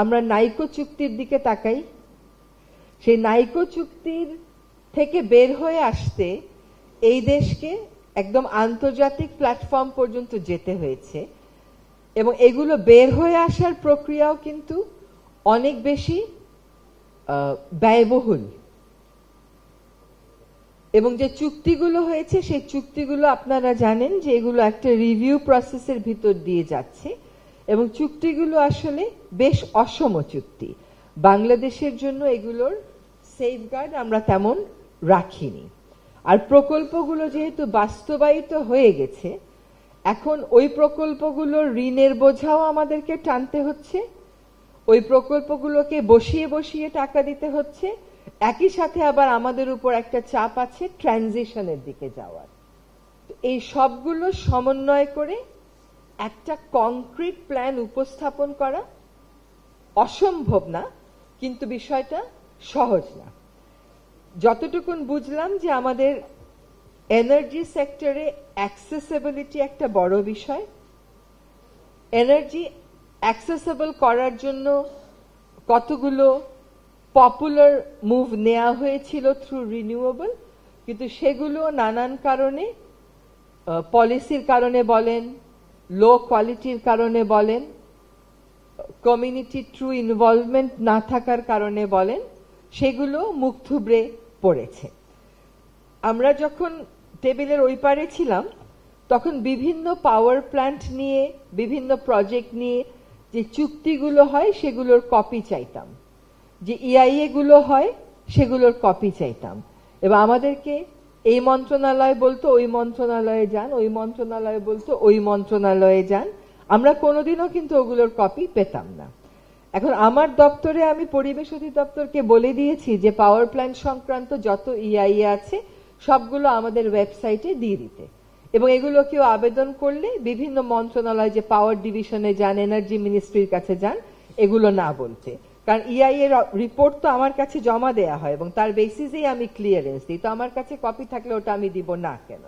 আমরা নাইকো চুক্তির দিকে তাকাই, সেই নাইকো চুক্তির থেকে বের হয়ে আসতে এই দেশকে একদম আন্তর্জাতিক প্ল্যাটফর্ম পর্যন্ত যেতে হয়েছে, এবং এগুলো বের হয়ে আসার প্রক্রিয়াও কিন্তু অনেক বেশি ব্যয়বহুল। এবং যে চুক্তিগুলো হয়েছে সেই চুক্তিগুলো আপনারা জানেন যে এগুলো একটা রিভিউ প্রসেসের ভিতর দিয়ে যাচ্ছে, এবং চুক্তিগুলো আসলে বেশ অসম চুক্তি। বাংলাদেশের জন্য এগুলোর সেফগার্ড আমরা তেমন রাখিনি। আর প্রকল্পগুলো যেহেতু বাস্তবায়িত হয়ে গেছে, এখন ওই প্রকল্পগুলোর ঋণের বোঝাও আমাদেরকে টানতে হচ্ছে, ওই প্রকল্পগুলোকে বসিয়ে বসিয়ে টাকা দিতে হচ্ছে, একই সাথে আবার আমাদের উপর একটা চাপ আছে ট্রানজিশনের দিকে যাওয়ার। এই সবগুলো সমন্বয় করে একটা কংক্রিট প্ল্যান উপস্থাপন করা অসম্ভব না, কিন্তু বিষয়টা সহজ না। যতটুকুন বুঝলাম যে আমাদের এনার্জি সেক্টরে অ্যাক্সেসিবিলিটি একটা বড় বিষয়। এনার্জি অ্যাক্সেসিবল করার জন্য কতগুলো পপুলার মুভ নেওয়া হয়েছিল থ্রু রিনিউয়েবল, কিন্তু সেগুলো নানান কারণে, পলিসির কারণে বলেন, লো কোয়ালিটির কারণে বলেন, কমিউনিটি ট্রু ইনভলভমেন্ট না থাকার কারণে বলেন, সেগুলো মুখ থুবড়ে পড়েছে। আমরা যখন টেবিলের ওই পারে ছিলাম তখন বিভিন্ন পাওয়ার প্ল্যান্ট নিয়ে, বিভিন্ন প্রজেক্ট নিয়ে যে চুক্তিগুলো হয় সেগুলোর কপি চাইতাম, যে ইআইএ গুলো হয় সেগুলোর কপি চাইতাম, এবং আমাদেরকে এই মন্ত্রণালয় বলতো ওই মন্ত্রণালয়ে যান, ওই মন্ত্রণালয় বলতো ওই মন্ত্রণালয়ে যান। আমরা কোনোদিনও কিন্তু ওগুলোর কপি পেতাম না। এখন আমার দপ্তরে আমি পরিবেশ অধিদপ্তরকে বলে দিয়েছি যে পাওয়ার প্ল্যান্ট সংক্রান্ত যত ইআইএ আছে সবগুলো আমাদের ওয়েবসাইটে দিয়ে দিতে, এবং এগুলো কেউ আবেদন করলে বিভিন্ন মন্ত্রণালয়, যে পাওয়ার ডিভিশনে যান, এনার্জি মিনিস্ট্রির কাছে যান, এগুলো না বলতে। কারণ ইআইএর রিপোর্ট তো আমার কাছে জমা দেয়া হয় এবং তার বেসিসেই আমি ক্লিয়ারেন্স দিই, তো আমার কাছে কপি থাকলে ওটা আমি দিব না কেন।